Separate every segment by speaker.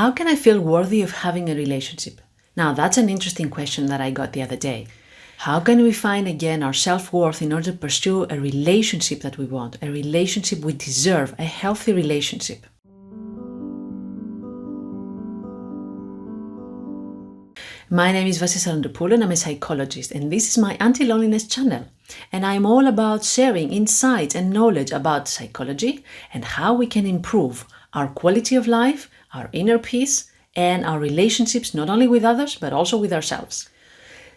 Speaker 1: How can I feel worthy of having a relationship? Now, that's an interesting question that I got the other day. How can we find again our self-worth in order to pursue a relationship that we want, a relationship we deserve, a healthy relationship? My name is Vasis Sarantopoulou and I'm a psychologist, and this is my anti-loneliness channel. And I'm all about sharing insights and knowledge about psychology and how we can improve our quality of life, our inner peace, and our relationships not only with others but also with ourselves.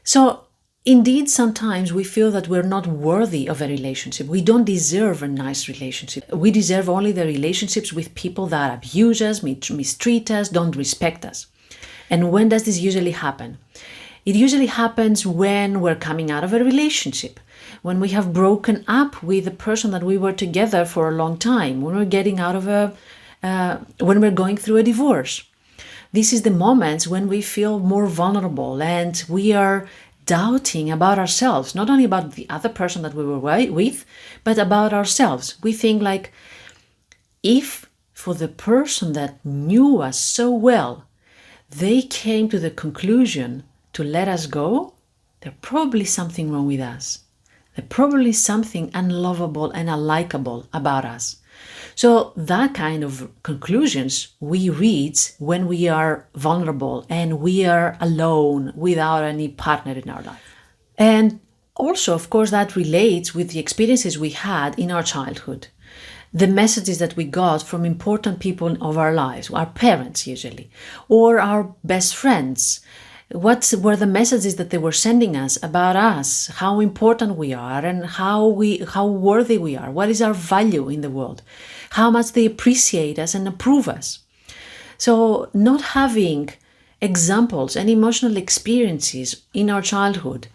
Speaker 1: So indeed, sometimes we feel that we're not worthy of a relationship. We don't deserve a nice relationship. We deserve only the relationships with people that abuse us, mistreat us, don't respect us. And when does this usually happen? It usually happens when we're coming out of a relationship, when we have broken up with the person that we were together for a long time, when we're getting out of when we're going through a divorce. This is the moments when we feel more vulnerable and we are doubting about ourselves, not only about the other person that we were with, but about ourselves. We think like, if for the person that knew us so well, they came to the conclusion to let us go, there's probably something wrong with us. There's probably something unlovable and unlikable about us. So that kind of conclusions we reach when we are vulnerable and we are alone without any partner in our life. And also, of course, that relates with the experiences we had in our childhood. The messages that we got from important people of our lives, our parents usually, or our best friends. What were the messages that they were sending us about us, how important we are and how worthy we are, what is our value in the world, how much they appreciate us and approve us. So not having examples and emotional experiences in our childhood,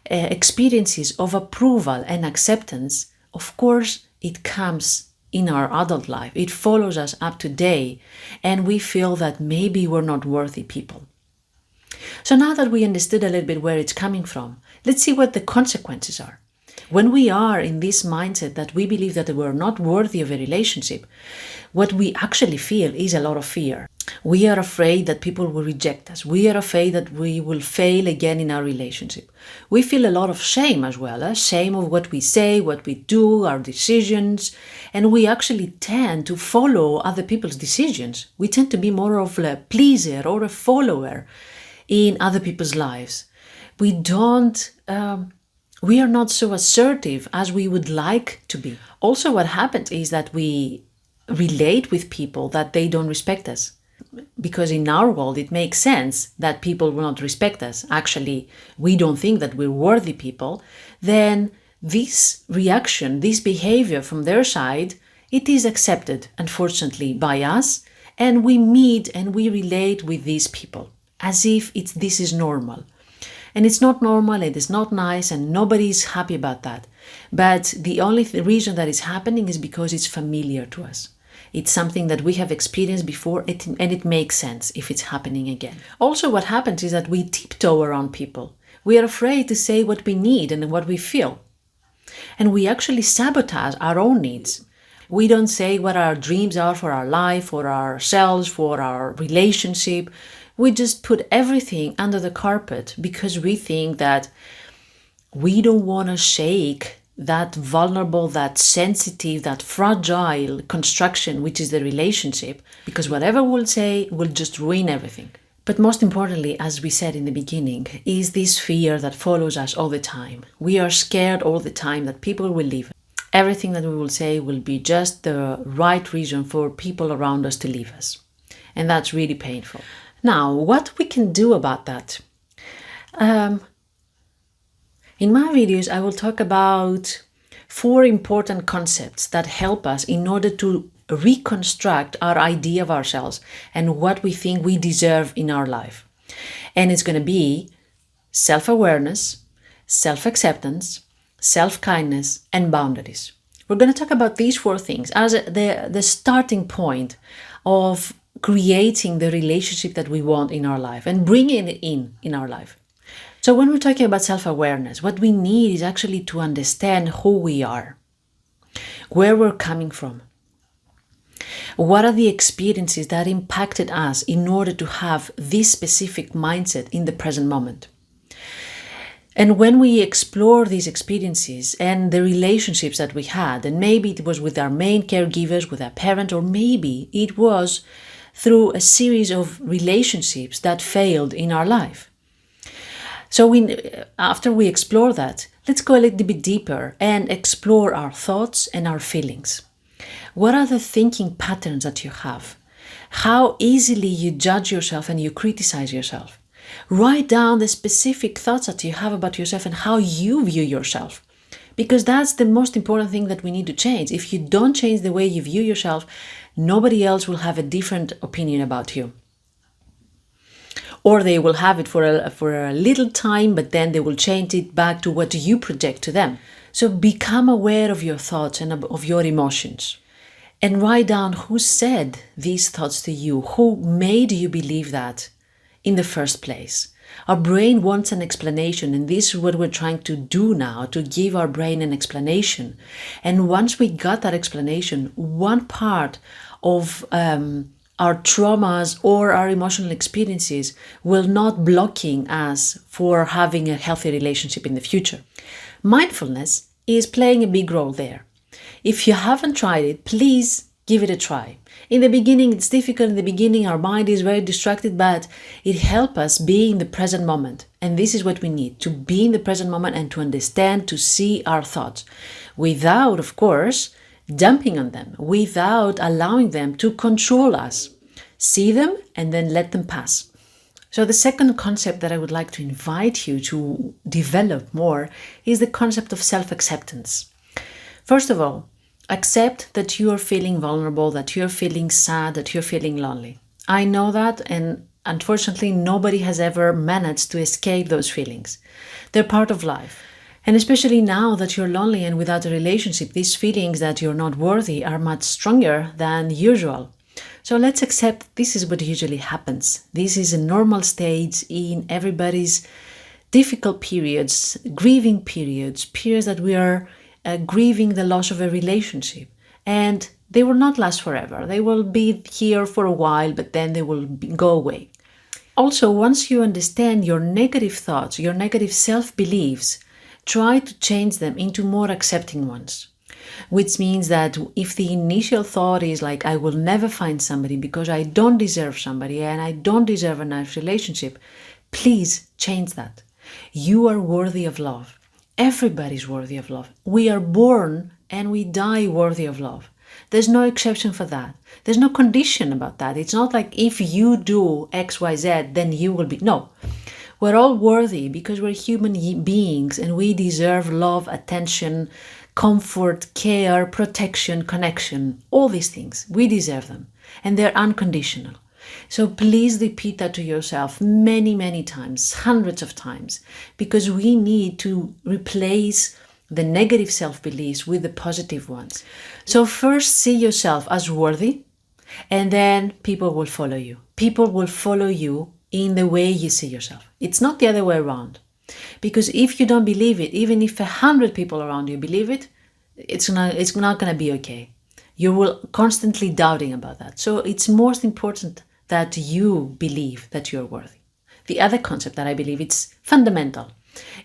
Speaker 1: experiences of approval and acceptance, of course, it comes in our adult life. It follows us up to today, and we feel that maybe we're not worthy people. So now that we understood a little bit where it's coming from, let's see what the consequences are. When we are in this mindset that we believe that we're not worthy of a relationship, what we actually feel is a lot of fear. We are afraid that people will reject us. We are afraid that we will fail again in our relationship. We feel a lot of shame as well, shame of what we say, what we do, our decisions, and we actually tend to follow other people's decisions. We tend to be more of a pleaser or a follower in other people's lives. We are not so assertive as we would like to be. Also, what happens is that we relate with people that they don't respect us. Because in our world, it makes sense that people will not respect us. Actually, we don't think that we're worthy people. Then this reaction, this behavior from their side, it is accepted, unfortunately, by us. And we meet and we relate with these people as if this is normal. And it's not normal, it is not nice, and nobody is happy about that. But the only reason that it's happening is because it's familiar to us. It's something that we have experienced before, and it makes sense if it's happening again. Also, what happens is that we tiptoe around people. We are afraid to say what we need and what we feel. And we actually sabotage our own needs. We don't say what our dreams are for our life, for ourselves, for our relationship. We just put everything under the carpet because we think that we don't want to shake that vulnerable, that sensitive, that fragile construction, which is the relationship, because whatever we'll say will just ruin everything. But most importantly, as we said in the beginning, is this fear that follows us all the time. We are scared all the time that people will leave. Everything that we will say will be just the right reason for people around us to leave us. And that's really painful. Now, what we can do about that? In my videos, I will talk about 4 important concepts that help us in order to reconstruct our idea of ourselves and what we think we deserve in our life. And it's going to be self-awareness, self-acceptance, self-kindness, and boundaries. We're going to talk about these 4 things as the starting point of creating the relationship that we want in our life and bringing it in our life. So when we're talking about self-awareness, what we need is actually to understand who we are, where we're coming from. What are the experiences that impacted us in order to have this specific mindset in the present moment? And when we explore these experiences and the relationships that we had, and maybe it was with our main caregivers, with our parent, or maybe it was through a series of relationships that failed in our life. So after we explore that, let's go a little bit deeper and explore our thoughts and our feelings. What are the thinking patterns that you have? How easily you judge yourself and you criticize yourself? Write down the specific thoughts that you have about yourself and how you view yourself. Because that's the most important thing that we need to change. If you don't change the way you view yourself, nobody else will have a different opinion about you. Or they will have it for a little time, but then they will change it back to what you project to them. So become aware of your thoughts and of your emotions. And write down who said these thoughts to you, who made you believe that in the first place. Our brain wants an explanation, and this is what we're trying to do now, to give our brain an explanation. And once we got that explanation, one part of our traumas or our emotional experiences will not blocking us for having a healthy relationship in the future. Mindfulness is playing a big role there. If you haven't tried it, please give it a try. In the beginning, it's difficult. In the beginning, our mind is very distracted, but it helps us be in the present moment. And this is what we need, to be in the present moment and to understand, to see our thoughts without, of course, dumping on them, without allowing them to control us. See them and then let them pass. So the second concept that I would like to invite you to develop more is the concept of self-acceptance. First of all, accept that you are feeling vulnerable, that you're feeling sad, that you're feeling lonely. I know that, and unfortunately, nobody has ever managed to escape those feelings. They're part of life. And especially now that you're lonely and without a relationship, these feelings that you're not worthy are much stronger than usual. So let's accept this is what usually happens. This is a normal stage in everybody's difficult periods, grieving periods, periods that we are grieving the loss of a relationship. And they will not last forever. They will be here for a while, but then they will go away. Also, once you understand your negative thoughts, your negative self-beliefs, try to change them into more accepting ones. Which means that if the initial thought is like, I will never find somebody because I don't deserve somebody and I don't deserve a nice relationship, please change that. You are worthy of love. Everybody's worthy of love. We are born and we die worthy of love. There's no exception for that. There's no condition about that. It's not like if you do X, Y, Z, then you will be. No. We're all worthy because we're human beings and we deserve love, attention, comfort, care, protection, connection, all these things. We deserve them and they're unconditional. So please repeat that to yourself many, many times, hundreds of times, because we need to replace the negative self-beliefs with the positive ones. So first see yourself as worthy, and then people will follow you. People will follow you in the way you see yourself. It's not the other way around. Because if you don't believe it, even if 100 people around you believe it, it's not going to be okay. You will constantly doubting about that. So it's most important that you believe that you're worthy. The other concept that I believe it's fundamental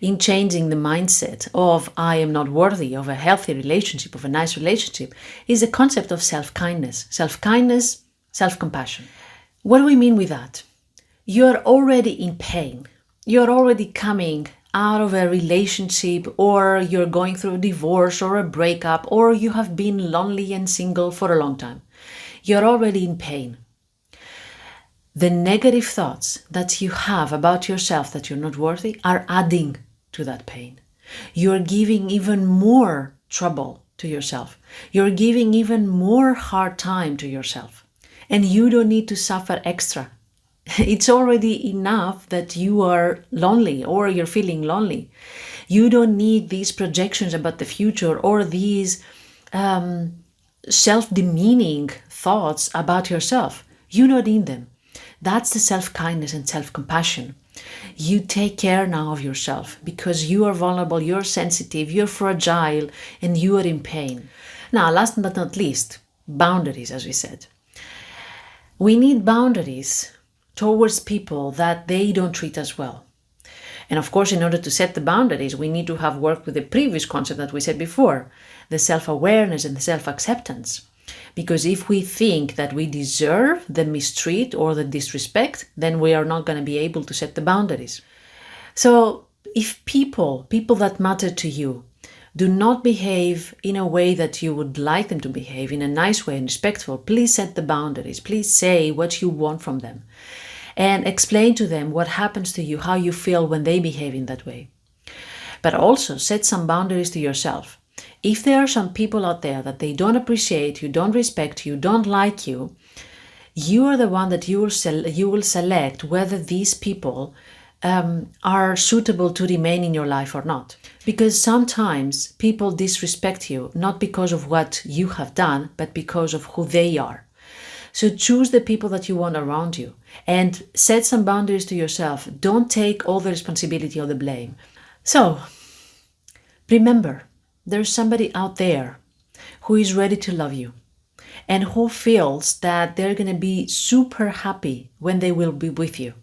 Speaker 1: in changing the mindset of I am not worthy of a healthy relationship, of a nice relationship, is the concept of self-kindness. Self-kindness, self-compassion. What do we mean with that? You're already in pain. You're already coming out of a relationship, or you're going through a divorce or a breakup, or you have been lonely and single for a long time. You're already in pain. The negative thoughts that you have about yourself that you're not worthy are adding to that pain. You're giving even more trouble to yourself. You're giving even more hard time to yourself. And you don't need to suffer extra. It's already enough that you are lonely or you're feeling lonely. You don't need these projections about the future or these self-demeaning thoughts about yourself. You don't need them. That's the self-kindness and self-compassion. You take care now of yourself because you are vulnerable, you're sensitive, you're fragile, and you are in pain. Now, last but not least, boundaries, as we said. We need boundaries towards people that they don't treat us well. And of course, in order to set the boundaries, we need to have worked with the previous concept that we said before, the self-awareness and the self-acceptance. Because if we think that we deserve the mistreat or the disrespect, then we are not going to be able to set the boundaries. So if people that matter to you, do not behave in a way that you would like them to behave, in a nice way and respectful, please set the boundaries. Please say what you want from them. And explain to them what happens to you, how you feel when they behave in that way. But also set some boundaries to yourself. If there are some people out there that they don't appreciate you, don't respect you, don't like you, you are the one that you will select whether these people are suitable to remain in your life or not. Because sometimes people disrespect you, not because of what you have done, but because of who they are. So choose the people that you want around you and set some boundaries to yourself. Don't take all the responsibility or the blame. So remember, there's somebody out there who is ready to love you and who feels that they're going to be super happy when they will be with you.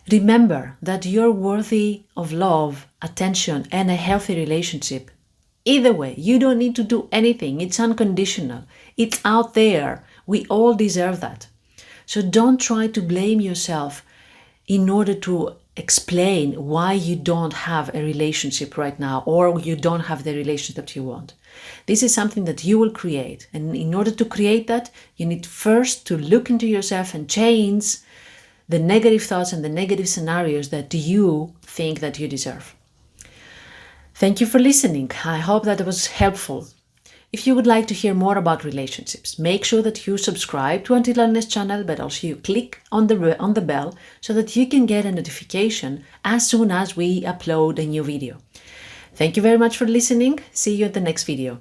Speaker 1: Remember that you're worthy of love, attention, and a healthy relationship. Either way, you don't need to do anything. It's unconditional. It's out there. We all deserve that. So don't try to blame yourself in order to explain why you don't have a relationship right now or you don't have the relationship that you want. This is something that you will create. And in order to create that, you need first to look into yourself and change the negative thoughts and the negative scenarios that you think that you deserve. Thank you for listening. I hope that it was helpful. If you would like to hear more about relationships, make sure that you subscribe to Auntie Lonine's channel, but also you click on the bell so that you can get a notification as soon as we upload a new video. Thank you very much for listening. See you at the next video.